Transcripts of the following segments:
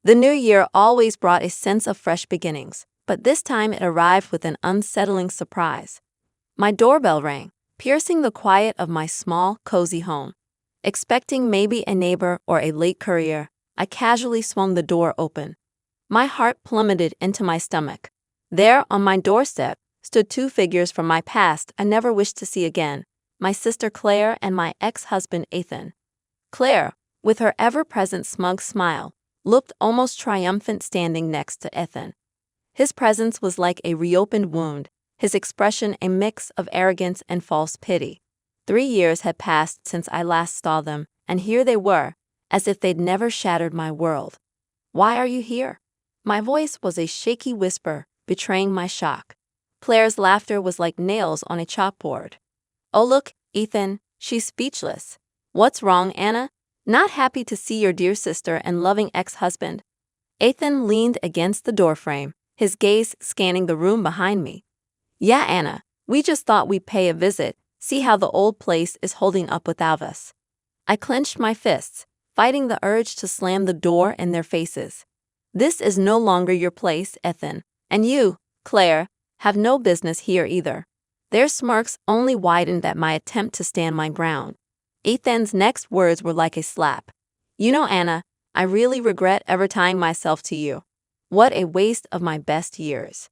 The new year always brought a sense of fresh beginnings, but this time it arrived with an unsettling surprise. My doorbell rang, piercing the quiet of my small, cozy home. Expecting maybe a neighbor or a late courier, I casually swung the door open. My heart plummeted into my stomach. There, on my doorstep, stood two figures from my past I never wished to see again, my sister Claire and my ex-husband Ethan. Claire, with her ever-present smug smile, looked almost triumphant standing next to Ethan. His presence was like a reopened wound, his expression a mix of arrogance and false pity. 3 years had passed since I last saw them, and here they were, as if they'd never shattered my world. "Why are you here?" My voice was a shaky whisper, betraying my shock. Claire's laughter was like nails on a chalkboard. "Oh look, Ethan, she's speechless. What's wrong, Anna? Not happy to see your dear sister and loving ex-husband?" Ethan leaned against the doorframe, his gaze scanning the room behind me. "Yeah, Anna, we just thought we'd pay a visit, see how the old place is holding up without us." I clenched my fists, fighting the urge to slam the door in their faces. "This is no longer your place, Ethan, and you, Claire, have no business here either." Their smirks only widened at my attempt to stand my ground. Ethan's next words were like a slap. "You know, Anna, I really regret ever tying myself to you. What a waste of my best years."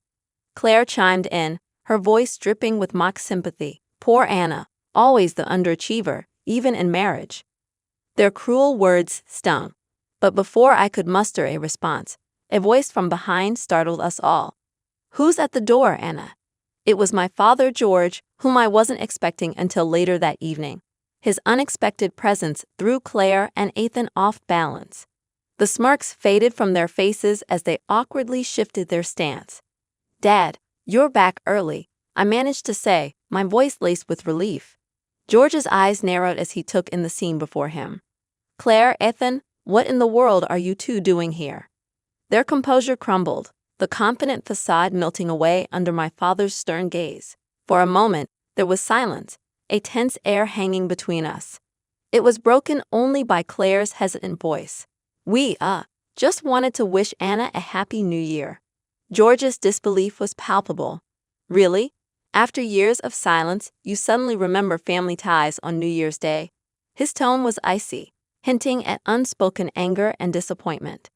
Claire chimed in, her voice dripping with mock sympathy. Poor Anna, always the underachiever, even in marriage. Their cruel words stung. But before I could muster a response, a voice from behind startled us all. "Who's at the door, Anna?" It was my father, George, whom I wasn't expecting until later that evening. His unexpected presence threw Claire and Ethan off balance. The smirks faded from their faces as they awkwardly shifted their stance. "Dad, you're back early," I managed to say, my voice laced with relief. George's eyes narrowed as he took in the scene before him. "Claire, Ethan, what in the world are you two doing here?" Their composure crumbled, the confident facade melting away under my father's stern gaze. For a moment, there was silence, a tense air hanging between us. It was broken only by Claire's hesitant voice. "We, just wanted to wish Anna a happy new year." George's disbelief was palpable. "Really? After years of silence, you suddenly remember family ties on New Year's Day?" His tone was icy, hinting at unspoken anger and disappointment.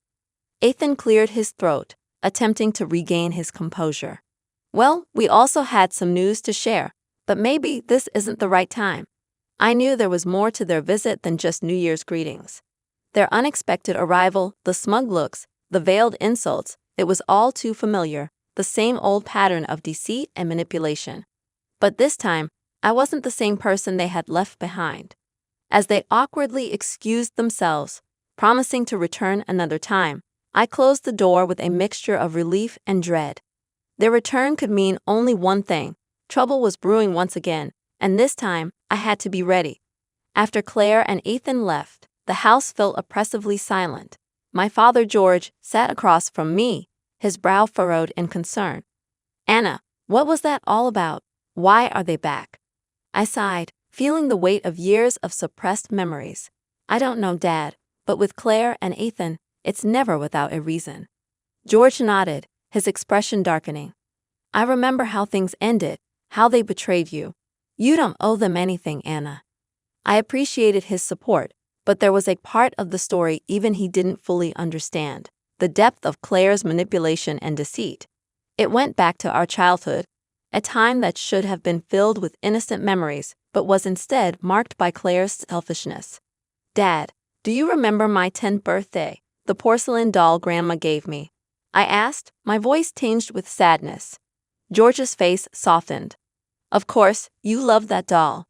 Ethan cleared his throat, attempting to regain his composure. "Well, we also had some news to share, but maybe this isn't the right time." I knew there was more to their visit than just New Year's greetings. Their unexpected arrival, the smug looks, the veiled insults, it was all too familiar, the same old pattern of deceit and manipulation. But this time, I wasn't the same person they had left behind. As they awkwardly excused themselves, promising to return another time, I closed the door with a mixture of relief and dread. Their return could mean only one thing: trouble was brewing once again, and this time, I had to be ready. After Claire and Ethan left, the house felt oppressively silent. My father, George, sat across from me, his brow furrowed in concern. "Anna, what was that all about? Why are they back?" I sighed, feeling the weight of years of suppressed memories. "I don't know, Dad, but with Claire and Ethan, it's never without a reason." George nodded, his expression darkening. "I remember how things ended, how they betrayed you. You don't owe them anything, Anna." I appreciated his support, but there was a part of the story even he didn't fully understand: the depth of Claire's manipulation and deceit. It went back to our childhood, a time that should have been filled with innocent memories, but was instead marked by Claire's selfishness. "Dad, do you remember my 10th birthday, the porcelain doll Grandma gave me?" I asked, my voice tinged with sadness. George's face softened. "Of course, you loved that doll."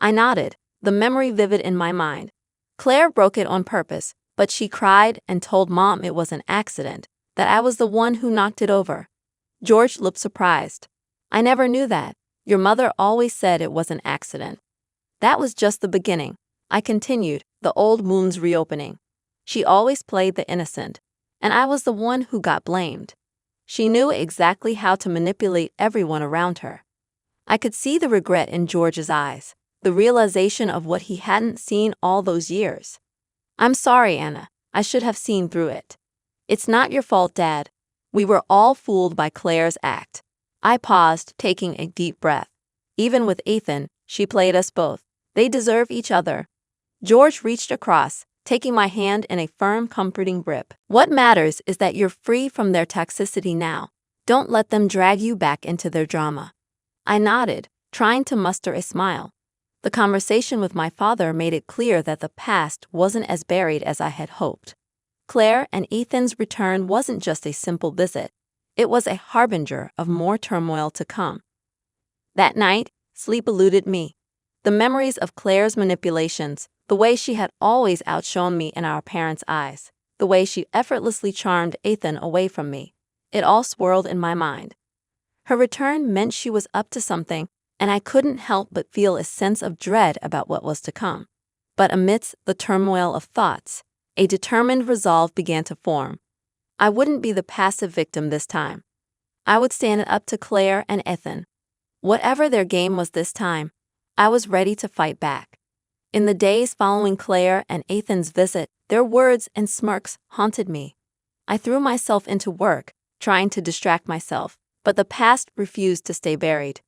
I nodded, the memory vivid in my mind. "Claire broke it on purpose, but she cried and told Mom it was an accident, that I was the one who knocked it over." George looked surprised. "I never knew that. Your mother always said it was an accident." "That was just the beginning," I continued, the old wounds reopening. "She always played the innocent, and I was the one who got blamed. She knew exactly how to manipulate everyone around her." I could see the regret in George's eyes, the realization of what he hadn't seen all those years. "I'm sorry, Anna. I should have seen through it." It's not your fault, Dad. We were all fooled by Claire's act. I paused, taking a deep breath. Even with Ethan, she played us both. They deserve each other. George reached across, taking my hand in a firm, comforting grip. What matters is that you're free from their toxicity now. Don't let them drag you back into their drama. I nodded, trying to muster a smile. The conversation with my father made it clear that the past wasn't as buried as I had hoped. Claire and Ethan's return wasn't just a simple visit. It was a harbinger of more turmoil to come. That night, sleep eluded me. The memories of Claire's manipulations, the way she had always outshone me in our parents' eyes, the way she effortlessly charmed Ethan away from me, it all swirled in my mind. Her return meant she was up to something, and I couldn't help but feel a sense of dread about what was to come. But amidst the turmoil of thoughts, a determined resolve began to form. I wouldn't be the passive victim this time. I would stand up to Claire and Ethan. Whatever their game was this time, I was ready to fight back. In the days following Claire and Ethan's visit, their words and smirks haunted me. I threw myself into work, trying to distract myself, but the past refused to stay buried.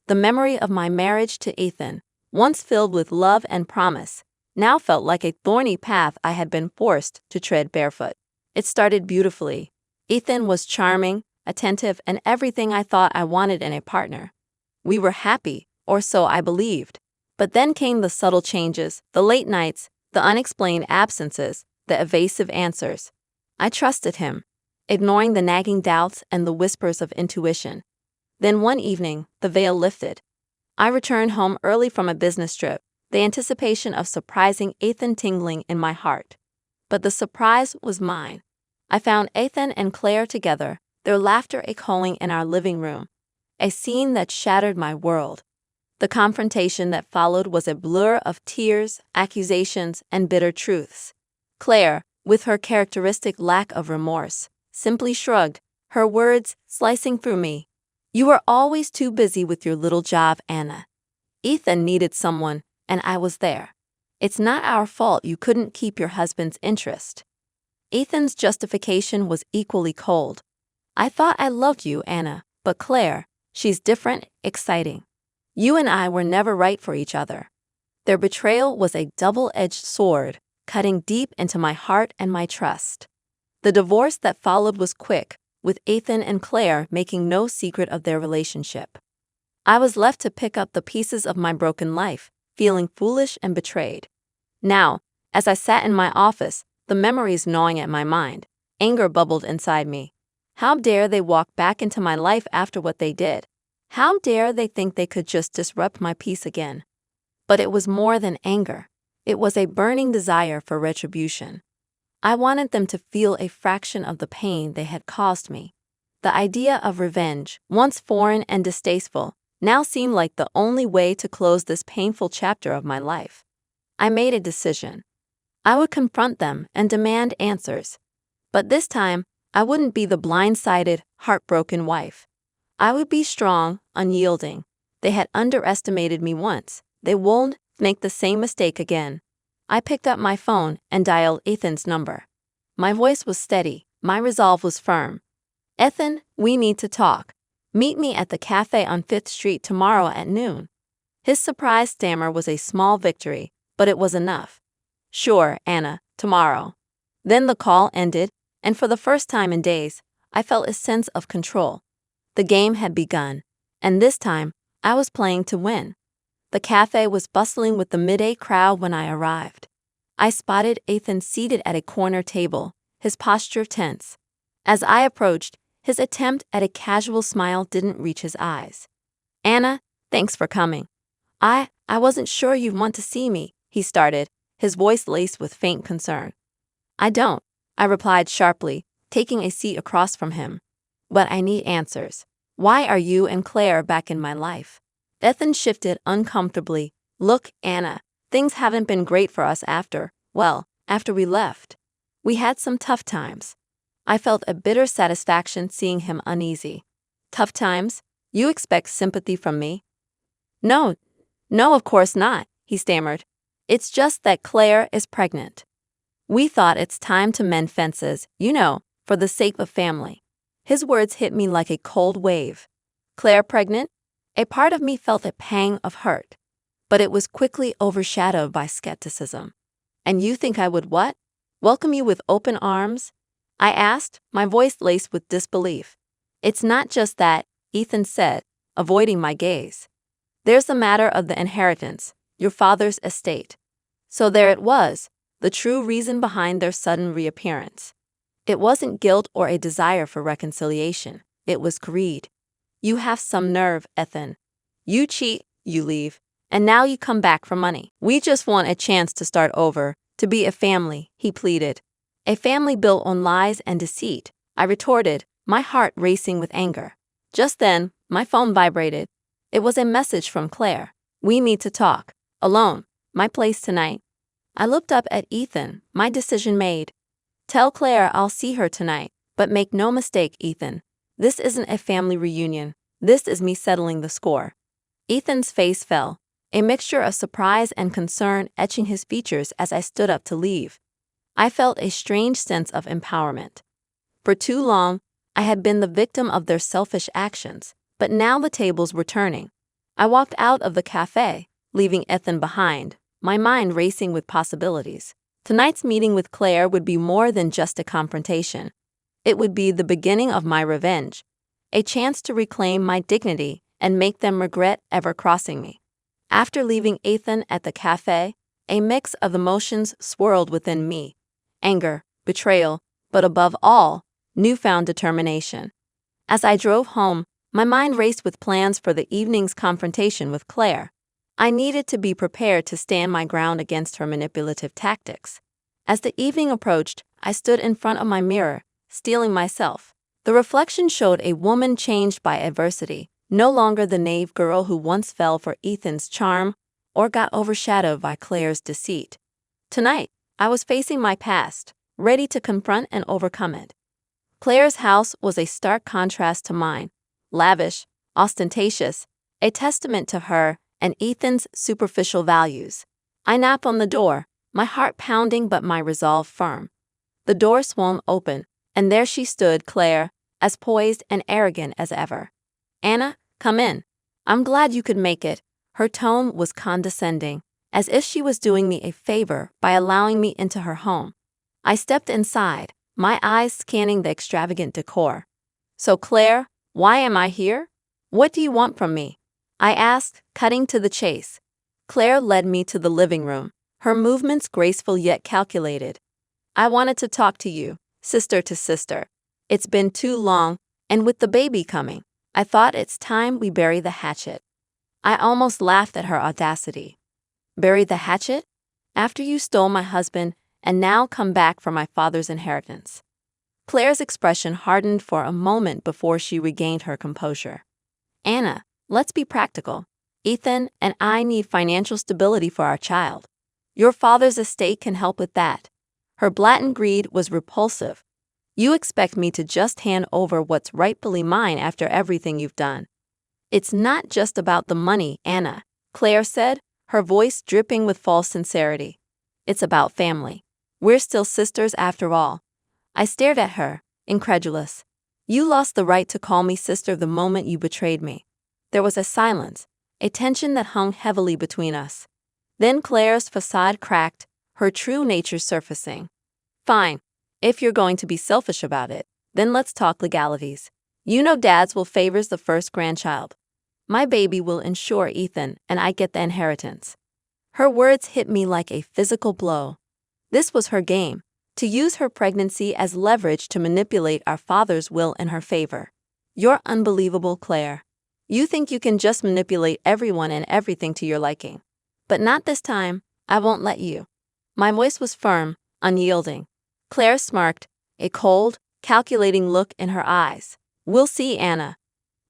The memory of my marriage to Ethan, once filled with love and promise, now felt like a thorny path I had been forced to tread barefoot. It started beautifully. Ethan was charming, attentive, and everything I thought I wanted in a partner. We were happy, or so I believed. But then came the subtle changes, the late nights, the unexplained absences, the evasive answers. I trusted him, ignoring the nagging doubts and the whispers of intuition. Then one evening, the veil lifted. I returned home early from a business trip, the anticipation of surprising Ethan tingling in my heart. But the surprise was mine. I found Ethan and Claire together, their laughter echoing in our living room. A scene that shattered my world. The confrontation that followed was a blur of tears, accusations, and bitter truths. Claire, with her characteristic lack of remorse, simply shrugged, her words slicing through me. "You were always too busy with your little job, Anna. Ethan needed someone, and I was there. It's not our fault you couldn't keep your husband's interest." Ethan's justification was equally cold. "I thought I loved you, Anna, but Claire, she's different, exciting. You and I were never right for each other." Their betrayal was a double-edged sword, cutting deep into my heart and my trust. The divorce that followed was quick, with Ethan and Claire making no secret of their relationship. I was left to pick up the pieces of my broken life, feeling foolish and betrayed. Now, as I sat in my office, the memories gnawing at my mind, anger bubbled inside me. How dare they walk back into my life after what they did? How dare they think they could just disrupt my peace again? But it was more than anger. It was a burning desire for retribution. I wanted them to feel a fraction of the pain they had caused me. The idea of revenge, once foreign and distasteful, now seemed like the only way to close this painful chapter of my life. I made a decision. I would confront them and demand answers. But this time, I wouldn't be the blindsided, heartbroken wife. I would be strong, unyielding. They had underestimated me once. They won't make the same mistake again. I picked up my phone and dialed Ethan's number. My voice was steady. My resolve was firm. "Ethan, we need to talk. Meet me at the cafe on 5th Street tomorrow at noon." His surprised stammer was a small victory, but it was enough. "Sure, Anna, tomorrow." Then the call ended, and for the first time in days, I felt a sense of control. The game had begun, and this time, I was playing to win. The cafe was bustling with the midday crowd when I arrived. I spotted Ethan seated at a corner table, his posture tense. As I approached, his attempt at a casual smile didn't reach his eyes. "Anna, thanks for coming. I wasn't sure you'd want to see me," he started, his voice laced with faint concern. "I don't," I replied sharply, taking a seat across from him. "But I need answers. Why are you and Claire back in my life?" Ethan shifted uncomfortably. "Look, Anna, things haven't been great for us after we left. We had some tough times." I felt a bitter satisfaction seeing him uneasy. "Tough times? You expect sympathy from me?" No, of course not," he stammered. "It's just that Claire is pregnant. We thought it's time to mend fences, for the sake of family. His words hit me like a cold wave. Claire pregnant? A part of me felt a pang of hurt, but it was quickly overshadowed by skepticism. And you think I would what? Welcome you with open arms? I asked, my voice laced with disbelief. It's not just that, Ethan said, avoiding my gaze. There's the matter of the inheritance, your father's estate. So there it was, the true reason behind their sudden reappearance. It wasn't guilt or a desire for reconciliation, it was greed. You have some nerve, Ethan. You cheat, you leave, and now you come back for money. We just want a chance to start over, to be a family, he pleaded. A family built on lies and deceit, I retorted, my heart racing with anger. Just then, my phone vibrated. It was a message from Claire. We need to talk. Alone. My place tonight. I looked up at Ethan, my decision made. Tell Claire I'll see her tonight, but make no mistake, Ethan. This isn't a family reunion. This is me settling the score. Ethan's face fell, a mixture of surprise and concern etching his features as I stood up to leave. I felt a strange sense of empowerment. For too long, I had been the victim of their selfish actions, but now the tables were turning. I walked out of the cafe, leaving Ethan behind, my mind racing with possibilities. Tonight's meeting with Claire would be more than just a confrontation. It would be the beginning of my revenge, a chance to reclaim my dignity and make them regret ever crossing me. After leaving Ethan at the cafe, a mix of emotions swirled within me. Anger, betrayal, but above all, newfound determination. As I drove home, my mind raced with plans for the evening's confrontation with Claire. I needed to be prepared to stand my ground against her manipulative tactics. As the evening approached, I stood in front of my mirror, steeling myself. The reflection showed a woman changed by adversity, no longer the naive girl who once fell for Ethan's charm or got overshadowed by Claire's deceit. Tonight, I was facing my past, ready to confront and overcome it. Claire's house was a stark contrast to mine, lavish, ostentatious, a testament to her and Ethan's superficial values. I knocked on the door, my heart pounding but my resolve firm. The door swung open, and there she stood, Claire, as poised and arrogant as ever. Anna, come in. I'm glad you could make it. Her tone was condescending, as if she was doing me a favor by allowing me into her home. I stepped inside, my eyes scanning the extravagant decor. So Claire, why am I here? What do you want from me? I asked, cutting to the chase. Claire led me to the living room, her movements graceful yet calculated. I wanted to talk to you, sister to sister. It's been too long, and with the baby coming, I thought it's time we bury the hatchet. I almost laughed at her audacity. Bury the hatchet? After you stole my husband and now come back for my father's inheritance. Claire's expression hardened for a moment before she regained her composure. Anna, let's be practical. Ethan and I need financial stability for our child. Your father's estate can help with that. Her blatant greed was repulsive. You expect me to just hand over what's rightfully mine after everything you've done. It's not just about the money, Anna, Claire said, her voice dripping with false sincerity. It's about family. We're still sisters after all. I stared at her, incredulous. You lost the right to call me sister the moment you betrayed me. There was a silence, a tension that hung heavily between us. Then Claire's facade cracked, her true nature surfacing. Fine. If you're going to be selfish about it, then let's talk legalities. You know dads will favor the first grandchild. My baby will ensure Ethan and I get the inheritance. Her words hit me like a physical blow. This was her game, to use her pregnancy as leverage to manipulate our father's will in her favor. You're unbelievable, Claire. You think you can just manipulate everyone and everything to your liking. But not this time. I won't let you. My voice was firm, unyielding. Claire smirked, a cold, calculating look in her eyes. We'll see, Anna.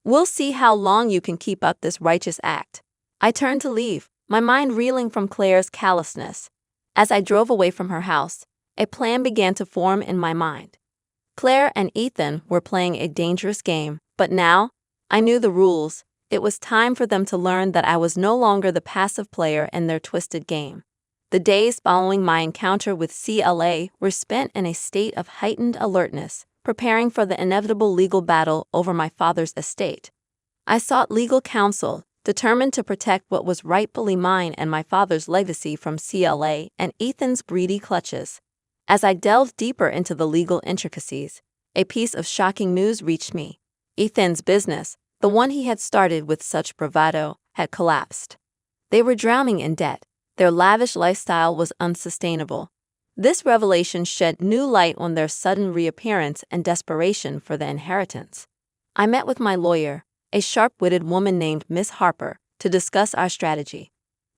We'll see how long you can keep up this righteous act. I turned to leave, my mind reeling from Claire's callousness. As I drove away from her house, a plan began to form in my mind. Claire and Ethan were playing a dangerous game, but now, I knew the rules. It was time for them to learn that I was no longer the passive player in their twisted game. The days following my encounter with CLA were spent in a state of heightened alertness, preparing for the inevitable legal battle over my father's estate. I sought legal counsel, determined to protect what was rightfully mine and my father's legacy from CLA and Ethan's greedy clutches. As I delved deeper into the legal intricacies, a piece of shocking news reached me. Ethan's business, the one he had started with such bravado, had collapsed. They were drowning in debt. Their lavish lifestyle was unsustainable. This revelation shed new light on their sudden reappearance and desperation for the inheritance. I met with my lawyer, a sharp-witted woman named Miss Harper, to discuss our strategy.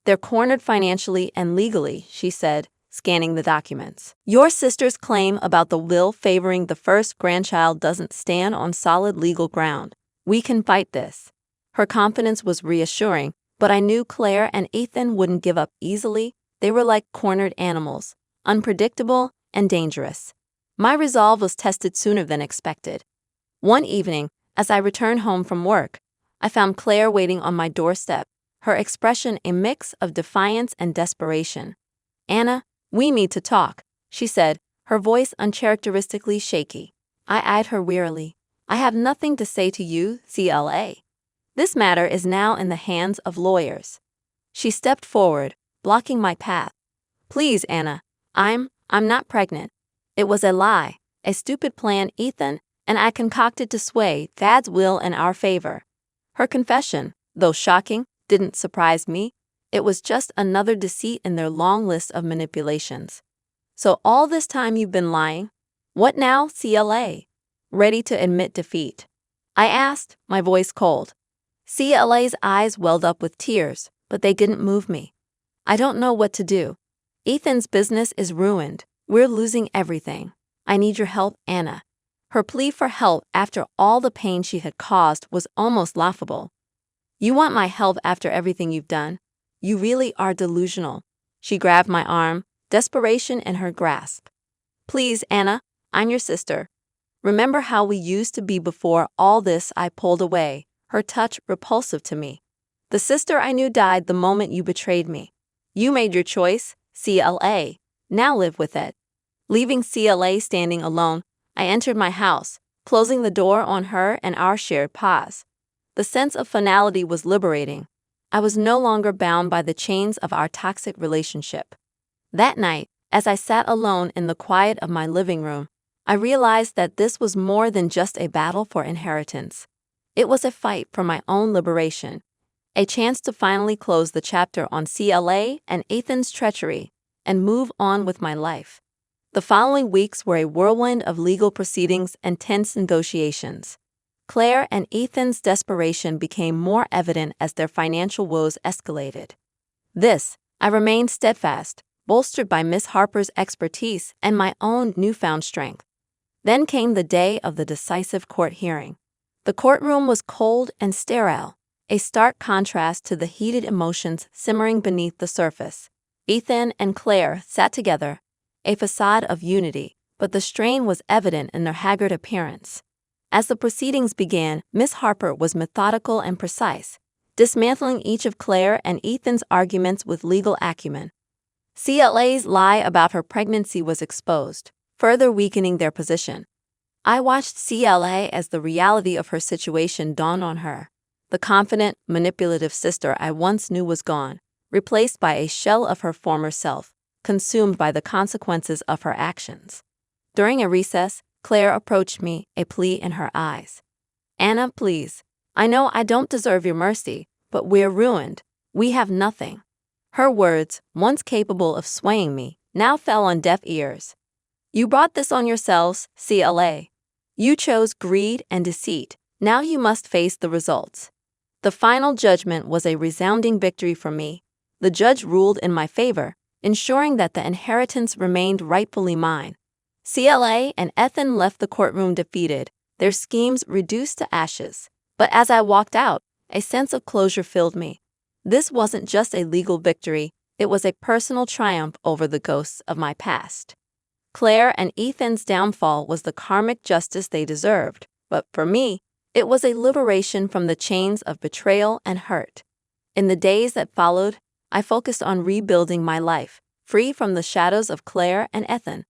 "They're cornered financially and legally," she said, scanning the documents. "Your sister's claim about the will favoring the first grandchild doesn't stand on solid legal ground. We can fight this." Her confidence was reassuring, but I knew Claire and Ethan wouldn't give up easily. They were like cornered animals, unpredictable and dangerous. My resolve was tested sooner than expected. One evening, as I returned home from work, I found Claire waiting on my doorstep, her expression a mix of defiance and desperation. "Anna, we need to talk," she said, her voice uncharacteristically shaky. I eyed her wearily. "I have nothing to say to you, CLA. This matter is now in the hands of lawyers." She stepped forward, blocking my path. "Please, Anna, I'm not pregnant. It was a lie, a stupid plan Ethan and I concocted to sway Dad's will in our favor." Her confession, though shocking, didn't surprise me. It was just another deceit in their long list of manipulations. "So all this time you've been lying? What now, CLA?" Ready to admit defeat, I asked, my voice cold. CLA's eyes welled up with tears, but they didn't move me. "I don't know what to do. Ethan's business is ruined. We're losing everything. I need your help, Anna." Her plea for help after all the pain she had caused was almost laughable. "You want my help after everything you've done? You really are delusional." She grabbed my arm, desperation in her grasp. "Please, Anna, I'm your sister. Remember how we used to be before all this?" I pulled away, her touch repulsive to me. "The sister I knew died the moment you betrayed me. You made your choice, CLA. Now live with it." Leaving CLA standing alone, I entered my house, closing the door on her and our shared pause. The sense of finality was liberating. I was no longer bound by the chains of our toxic relationship. That night, as I sat alone in the quiet of my living room, I realized that this was more than just a battle for inheritance. It was a fight for my own liberation, a chance to finally close the chapter on CLA and Ethan's treachery and move on with my life. The following weeks were a whirlwind of legal proceedings and tense negotiations. Claire and Ethan's desperation became more evident as their financial woes escalated. I remained steadfast, bolstered by Miss Harper's expertise and my own newfound strength. Then came the day of the decisive court hearing. The courtroom was cold and sterile, a stark contrast to the heated emotions simmering beneath the surface. Ethan and Claire sat together, a facade of unity, but the strain was evident in their haggard appearance. As the proceedings began, Miss Harper was methodical and precise, dismantling each of Claire and Ethan's arguments with legal acumen. CLA's lie about her pregnancy was exposed, further weakening their position. I watched CLA as the reality of her situation dawned on her. The confident, manipulative sister I once knew was gone, replaced by a shell of her former self, consumed by the consequences of her actions. During a recess, Claire approached me, a plea in her eyes. "Anna, please. I know I don't deserve your mercy, but we're ruined. We have nothing." Her words, once capable of swaying me, now fell on deaf ears. "You brought this on yourselves, CLA. You chose greed and deceit. Now you must face the results." The final judgment was a resounding victory for me. The judge ruled in my favor, ensuring that the inheritance remained rightfully mine. CLA and Ethan left the courtroom defeated, their schemes reduced to ashes. But as I walked out, a sense of closure filled me. This wasn't just a legal victory, it was a personal triumph over the ghosts of my past. Claire and Ethan's downfall was the karmic justice they deserved, but for me, it was a liberation from the chains of betrayal and hurt. In the days that followed, I focused on rebuilding my life, free from the shadows of Claire and Ethan.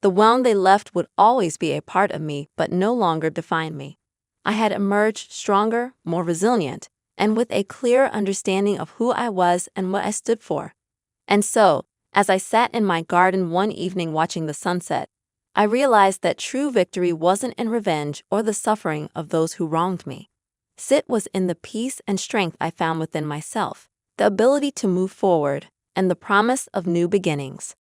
The wound they left would always be a part of me, but no longer define me. I had emerged stronger, more resilient, and with a clearer understanding of who I was and what I stood for. And so, as I sat in my garden one evening watching the sunset, I realized that true victory wasn't in revenge or the suffering of those who wronged me. It was in the peace and strength I found within myself, the ability to move forward, and the promise of new beginnings.